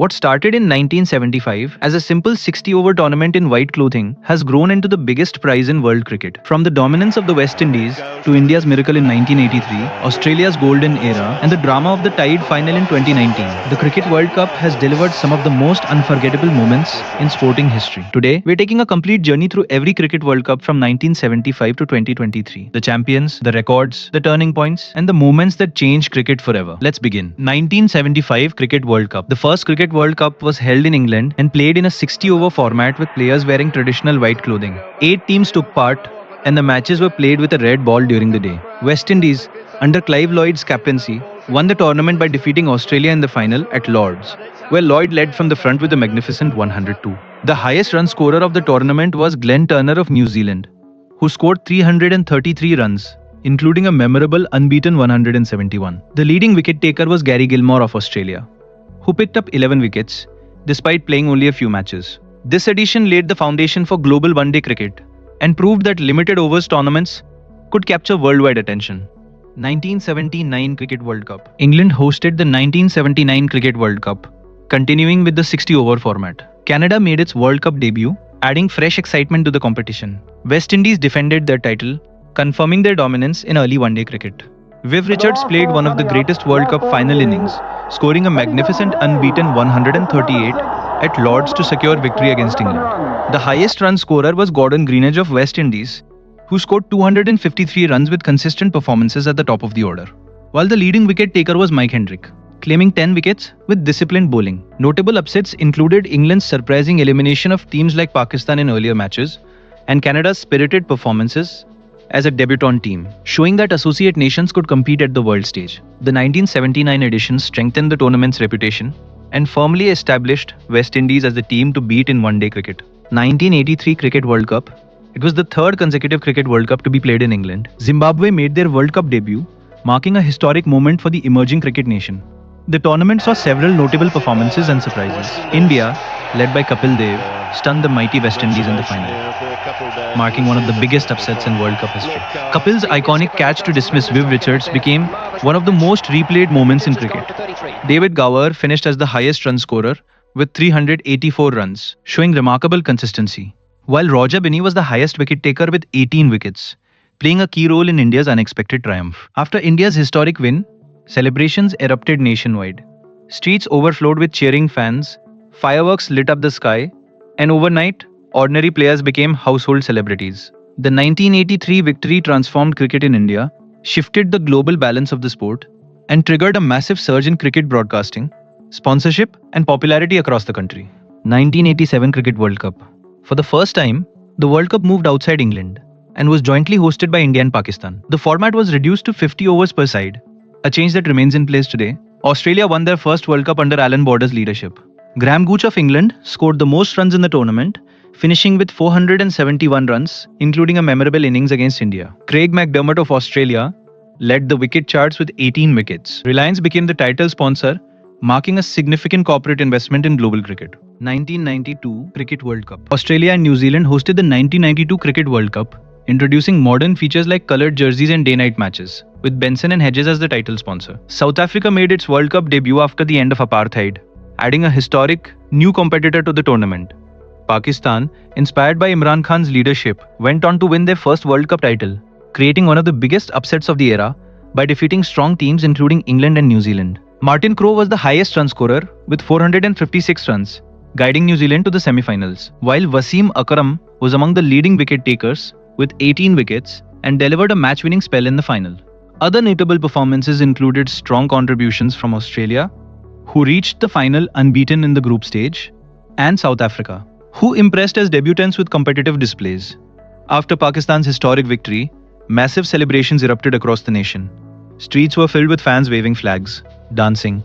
What started in 1975 as a simple 60-over tournament in white clothing has grown into the biggest prize in world cricket. From the dominance of the West Indies to India's miracle in 1983, Australia's golden era, and the drama of the tied final in 2019, the Cricket World Cup has delivered some of the most unforgettable moments in sporting history. Today, we're taking a complete journey through every Cricket World Cup from 1975 to 2023. The champions, the records, the turning points, and the moments that changed cricket forever. Let's begin. 1975 Cricket World Cup. The first Cricket World Cup was held in England and played in a 60-over format with players wearing traditional white clothing. 8 teams took part, and the matches were played with a red ball during the day. West Indies, under Clive Lloyd's captaincy, won the tournament by defeating Australia in the final at Lord's, where Lloyd led from the front with a magnificent 102. The highest run scorer of the tournament was Glenn Turner of New Zealand, who scored 333 runs, including a memorable unbeaten 171. The leading wicket-taker was Gary Gilmore of Australia, who picked up 11 wickets, despite playing only a few matches. This edition laid the foundation for global one-day cricket and proved that limited overs tournaments could capture worldwide attention. 1979 Cricket World Cup. England hosted the 1979 Cricket World Cup, continuing with the 60-over format. Canada made its World Cup debut, adding fresh excitement to the competition. West Indies defended their title, confirming their dominance in early one-day cricket. Viv Richards played one of the greatest World Cup final innings, scoring a magnificent unbeaten 138 at Lord's to secure victory against England. The highest run scorer was Gordon Greenidge of West Indies, who scored 253 runs with consistent performances at the top of the order, while the leading wicket taker was Mike Hendrick, claiming 10 wickets with disciplined bowling. Notable upsets included England's surprising elimination of teams like Pakistan in earlier matches and Canada's spirited performances as a debutant team, showing that associate nations could compete at the world stage. The 1979 edition strengthened the tournament's reputation and firmly established West Indies as the team to beat in one-day cricket. 1983 Cricket World Cup. It was the third consecutive Cricket World Cup to be played in England. Zimbabwe made their World Cup debut, marking a historic moment for the emerging cricket nation. The tournament saw several notable performances and surprises. India, led by Kapil Dev, stunned the mighty West Indies in the final, marking one of the biggest upsets in World Cup history. Kapil's iconic catch to dismiss Viv Richards became one of the most replayed moments in cricket. David Gower finished as the highest run scorer with 384 runs, showing remarkable consistency, while Roger Binney was the highest wicket taker with 18 wickets, playing a key role in India's unexpected triumph. After India's historic win, celebrations erupted nationwide. Streets overflowed with cheering fans, fireworks lit up the sky, and overnight, ordinary players became household celebrities. The 1983 victory transformed cricket in India, shifted the global balance of the sport, and triggered a massive surge in cricket broadcasting, sponsorship, and popularity across the country. 1987 Cricket World Cup. For the first time, the World Cup moved outside England and was jointly hosted by India and Pakistan. The format was reduced to 50 overs per side, a change that remains in place today. Australia won their first World Cup under Alan Border's leadership. Graham Gooch of England scored the most runs in the tournament, finishing with 471 runs, including a memorable innings against India. Craig McDermott of Australia led the wicket charts with 18 wickets. Reliance became the title sponsor, marking a significant corporate investment in global cricket. 1992 Cricket World Cup. Australia and New Zealand hosted the 1992 Cricket World Cup, introducing modern features like coloured jerseys and day-night matches, with Benson and Hedges as the title sponsor. South Africa made its World Cup debut after the end of apartheid, adding a historic new competitor to the tournament. Pakistan, inspired by Imran Khan's leadership, went on to win their first World Cup title, creating one of the biggest upsets of the era by defeating strong teams including England and New Zealand. Martin Crowe was the highest run scorer with 456 runs, guiding New Zealand to the semi-finals, while Wasim Akram was among the leading wicket takers with 18 wickets and delivered a match-winning spell in the final. Other notable performances included strong contributions from Australia, who reached the final unbeaten in the group stage, and South Africa, who impressed as debutants with competitive displays. After Pakistan's historic victory, massive celebrations erupted across the nation. Streets were filled with fans waving flags, dancing,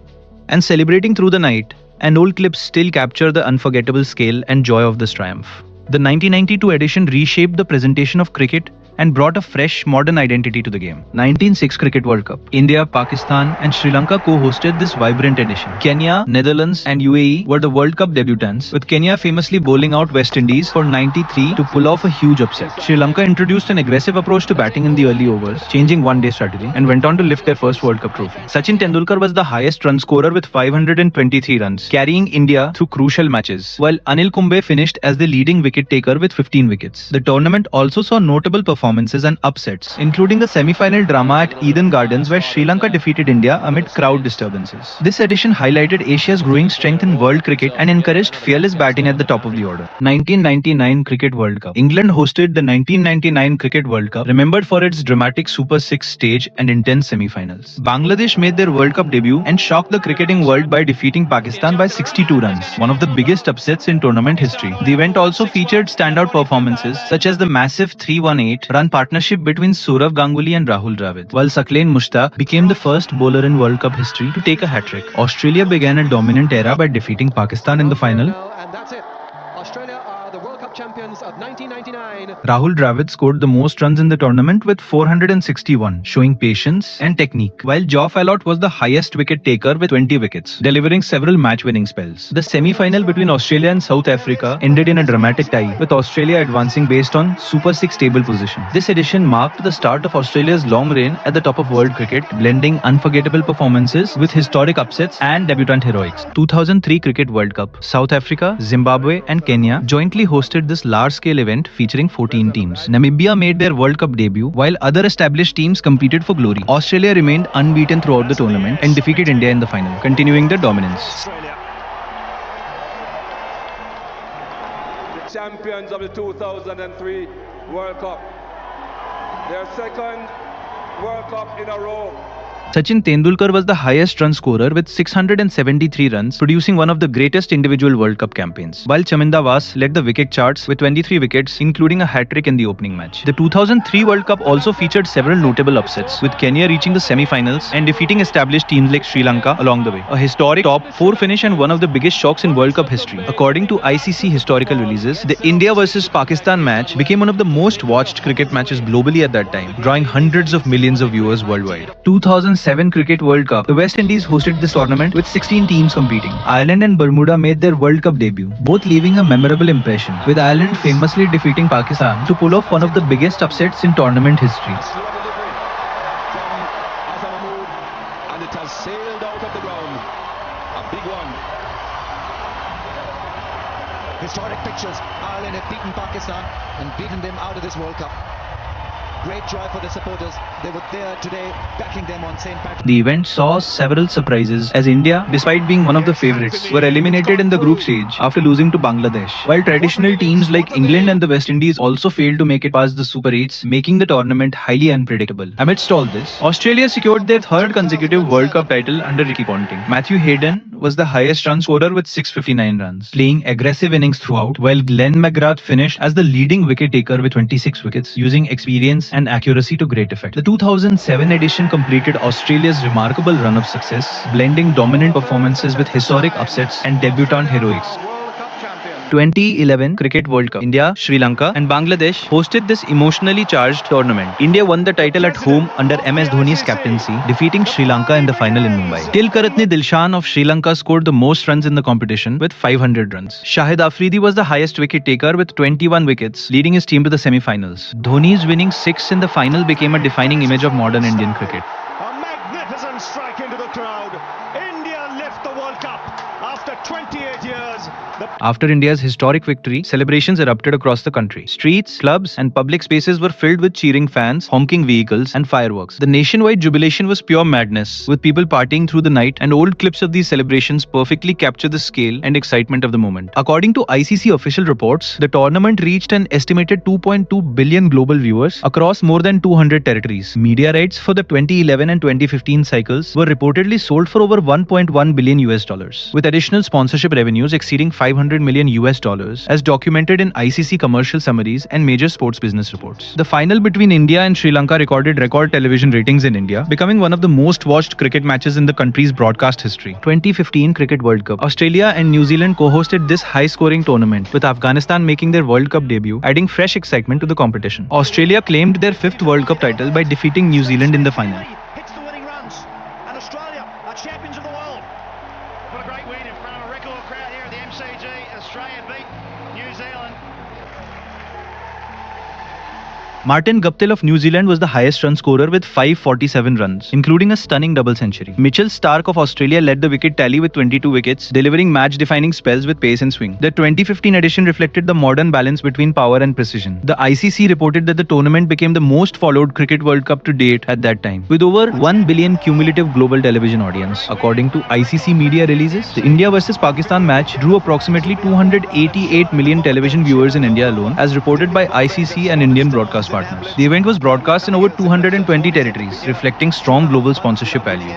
and celebrating through the night, and old clips still capture the unforgettable scale and joy of this triumph. The 1992 edition reshaped the presentation of cricket and brought a fresh, modern identity to the game. 1906 Cricket World Cup. India, Pakistan, and Sri Lanka co-hosted this vibrant edition. Kenya, Netherlands, and UAE were the World Cup debutants, with Kenya famously bowling out West Indies for 93 to pull off a huge upset. Sri Lanka introduced an aggressive approach to batting in the early overs, changing one-day strategy, and went on to lift their first World Cup trophy. Sachin Tendulkar was the highest run scorer with 523 runs, carrying India through crucial matches, while Anil Kumble finished as the leading wicket taker with 15 wickets. The tournament also saw notable performances and upsets, including the semi-final drama at Eden Gardens where Sri Lanka defeated India amid crowd disturbances. This edition highlighted Asia's growing strength in world cricket and encouraged fearless batting at the top of the order. 1999 Cricket World Cup. England hosted the 1999 Cricket World Cup, remembered for its dramatic Super 6 stage and intense semi-finals. Bangladesh made their World Cup debut and shocked the cricketing world by defeating Pakistan by 62 runs, one of the biggest upsets in tournament history. The event also featured standout performances such as the massive 318-run partnership between Sourav Ganguly and Rahul Dravid, while Saqlain Mushtaq became the first bowler in World Cup history to take a hat-trick. Australia began a dominant era by defeating Pakistan in the final. And that's it. Australia are the World Cup champions of 1999. Rahul Dravid scored the most runs in the tournament with 461, showing patience and technique, while Joe Fallout was the highest wicket taker with 20 wickets, delivering several match-winning spells. The semi-final between Australia and South Africa ended in a dramatic tie, with Australia advancing based on Super 6 table position. This edition marked the start of Australia's long reign at the top of world cricket, blending unforgettable performances with historic upsets and debutant heroics. 2003 Cricket World Cup. South Africa, Zimbabwe, and Kenya jointly hosted this large-scale event featuring 14 teams. Namibia made their World Cup debut, while other established teams competed for glory. Australia remained unbeaten throughout the tournament and defeated India in the final, continuing their dominance. Australia, the champions of the 2003 World Cup. Their second World Cup in a row. Sachin Tendulkar was the highest run scorer with 673 runs, producing one of the greatest individual World Cup campaigns, while Chaminda Vaas led the wicket charts with 23 wickets, including a hat-trick in the opening match. The 2003 World Cup also featured several notable upsets, with Kenya reaching the semi-finals and defeating established teams like Sri Lanka along the way. A historic top 4 finish and one of the biggest shocks in World Cup history. According to ICC historical releases, the India vs Pakistan match became one of the most watched cricket matches globally at that time, drawing hundreds of millions of viewers worldwide. 2007 Cricket World Cup. The West Indies hosted this tournament with 16 teams competing. Ireland and Bermuda made their World Cup debut, both leaving a memorable impression, with Ireland famously defeating Pakistan to pull off one of the biggest upsets in tournament history. And it has sailed out of the ground. A big one. Historic pictures. Ireland have beaten Pakistan and beaten them out of this World Cup. Great joy for the supporters. They were there today backing them on St. Patrick's. The event saw several surprises as India, despite being one of the favourites, were eliminated in the group stage after losing to Bangladesh, while traditional teams like England and the West Indies also failed to make it past the Super 8s, making the tournament highly unpredictable. Amidst all this, Australia secured their third consecutive World Cup title under Ricky Ponting. Matthew Hayden was the highest run scorer with 659 runs, playing aggressive innings throughout, while Glenn McGrath finished as the leading wicket taker with 26 wickets, using experience and accuracy to great effect. The 2007 edition completed Australia's remarkable run of success, blending dominant performances with historic upsets and debutant heroics. 2011 Cricket World Cup. India, Sri Lanka and Bangladesh hosted this emotionally charged tournament. India won the title at home under MS Dhoni's captaincy, defeating Sri Lanka in the final in Mumbai. Tilkaratne Dilshan of Sri Lanka scored the most runs in the competition with 500 runs. Shahid Afridi was the highest wicket taker with 21 wickets, leading his team to the semi-finals. Dhoni's winning 6 in the final became a defining image of modern Indian cricket. A magnificent strike into the crowd. India lift the World Cup after 28 years. After India's historic victory, celebrations erupted across the country. Streets, clubs, and public spaces were filled with cheering fans, honking vehicles, and fireworks. The nationwide jubilation was pure madness, with people partying through the night, and old clips of these celebrations perfectly capture the scale and excitement of the moment. According to ICC official reports, the tournament reached an estimated 2.2 billion global viewers across more than 200 territories. Media rights for the 2011 and 2015 cycles were reportedly sold for over $1.1 billion, with additional sponsorship revenues exceeding $500 million as documented in ICC commercial summaries and major sports business reports. The final between India and Sri Lanka recorded record television ratings in India, becoming one of the most watched cricket matches in the country's broadcast history. 2015 Cricket World Cup. Australia and New Zealand co-hosted this high-scoring tournament, with Afghanistan making their World Cup debut, adding fresh excitement to the competition. Australia claimed their 5th World Cup title by defeating New Zealand in the final. Hits the winning runs, and Australia are champions of the world. What a great win in front of a record crowd here at the MCG. Australia beat New Zealand. Martin Guptill of New Zealand was the highest run scorer with 547 runs, including a stunning double century. Mitchell Starc of Australia led the wicket tally with 22 wickets, delivering match-defining spells with pace and swing. The 2015 edition reflected the modern balance between power and precision. The ICC reported that the tournament became the most followed Cricket World Cup to date at that time, with over 1 billion cumulative global television audience. According to ICC media releases, the India vs Pakistan match drew approximately 288 million television viewers in India alone, as reported by ICC and Indian broadcast partners. The event was broadcast in over 220 territories, reflecting strong global sponsorship value.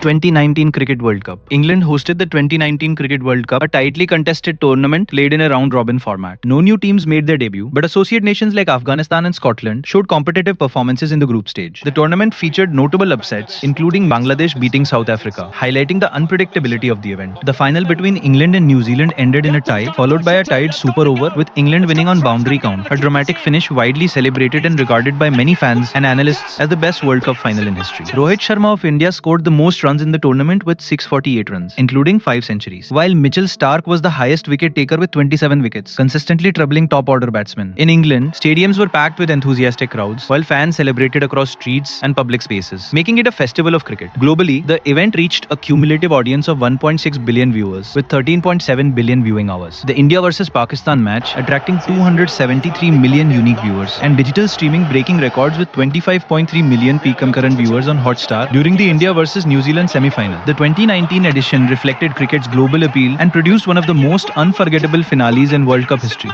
2019 Cricket World Cup. England hosted the 2019 Cricket World Cup, a tightly contested tournament played in a round-robin format. No new teams made their debut, but associate nations like Afghanistan and Scotland showed competitive performances in the group stage. The tournament featured notable upsets, including Bangladesh beating South Africa, highlighting the unpredictability of the event. The final between England and New Zealand ended in a tie, followed by a tied super over, with England winning on boundary count, a dramatic finish widely celebrated and regarded by many fans and analysts as the best World Cup final in history. Rohit Sharma of India scored the most runs in the tournament with 648 runs, including 5 centuries, while Mitchell Starc was the highest wicket taker with 27 wickets, consistently troubling top-order batsmen. In England, stadiums were packed with enthusiastic crowds, while fans celebrated across streets and public spaces, making it a festival of cricket. Globally, the event reached a cumulative audience of 1.6 billion viewers, with 13.7 billion viewing hours. The India vs Pakistan match attracting 273 million unique viewers, and digital streaming breaking records with 25.3 million peak concurrent viewers on Hotstar during the India vs New Zealand semi-final. The 2019 edition reflected cricket's global appeal and produced one of the most unforgettable finales in World Cup history.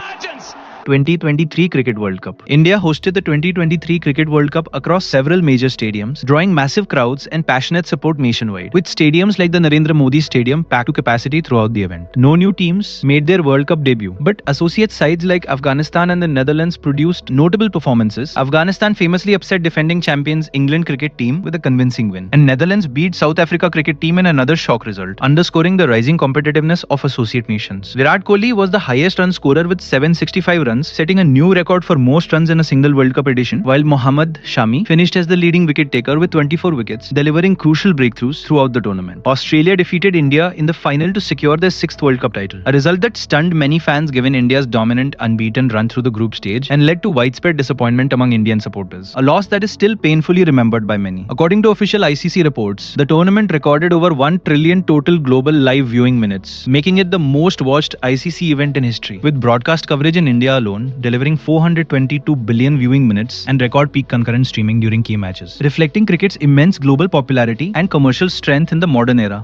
2023 Cricket World Cup. India hosted the 2023 Cricket World Cup across several major stadiums, drawing massive crowds and passionate support nationwide, with stadiums like the Narendra Modi Stadium packed to capacity throughout the event. No new teams made their World Cup debut, but associate sides like Afghanistan and the Netherlands produced notable performances. Afghanistan famously upset defending champions England cricket team with a convincing win, and Netherlands beat South Africa cricket team in another shock result, underscoring the rising competitiveness of associate nations. Virat Kohli was the highest run scorer with 765 runs, setting a new record for most runs in a single World Cup edition, while Mohammad Shami finished as the leading wicket taker with 24 wickets, delivering crucial breakthroughs throughout the tournament. Australia defeated India in the final to secure their 6th World Cup title, a result that stunned many fans given India's dominant unbeaten run through the group stage and led to widespread disappointment among Indian supporters, a loss that is still painfully remembered by many. According to official ICC reports, the tournament recorded over 1 trillion total global live viewing minutes, making it the most watched ICC event in history, with broadcast coverage in India alone delivering 422 billion viewing minutes and record peak concurrent streaming during key matches, reflecting cricket's immense global popularity and commercial strength in the modern era.